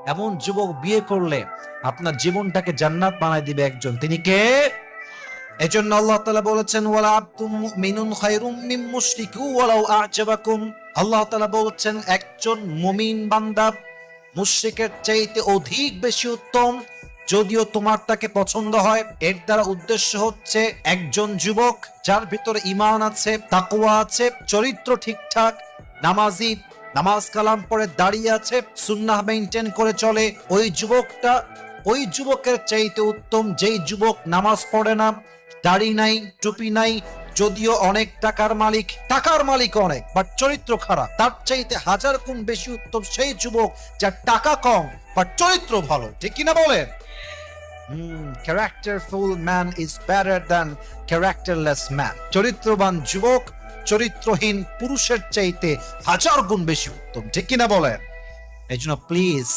এমন যুবক বিয়ে করলে আপনার জীবনটাকে জান্নাত বানায় দিবে একজন, তিনি কে? এজন্য আল্লাহ তাআলা বলেছেন ওয়ালা আবদুম মুমিনুন খায়রুম মিন মুশরিকি ওয়ালাউ আ'জাবাকুম। আল্লাহ তাআলা বলেছেন একজন মুমিন বান্দা মুশরিকের চাইতে অধিক বেশি উত্তম, যদিও তোমার তাকে পছন্দ হয়। এর দ্বারা উদ্দেশ্য হচ্ছে একজন যুবক যার ভিতরে ঈমান আছে, তাকওয়া আছে, চরিত্র ঠিকঠাক, নামাজি, নামাজ কালাম পড়ে দাঁড়িয়ে আছে, সুন্নাহ মেইনটেইন করে চলে, ওই যুবকের চাইতে উত্তম যেই যুবক নামাজ পড়ে না, দাড়ি নাই, টুপি নাই, যদিও অনেক টাকার মালিক অনেক, বাট চরিত্র খারাপ। তার চাইতে হাজার গুণ বেশি উত্তম সেই যুবক যার টাকা কম বাট চরিত্র ভালো। ঠিক কিনা বলেন? Characterful man is better than characterless man. চরিত্রবান যুবক চরিত্রহীন পুরুষের চাইতে হাজার গুণ বেশি উত্তম। ঠিক কিনা বলেন? এই জন্য প্লিজ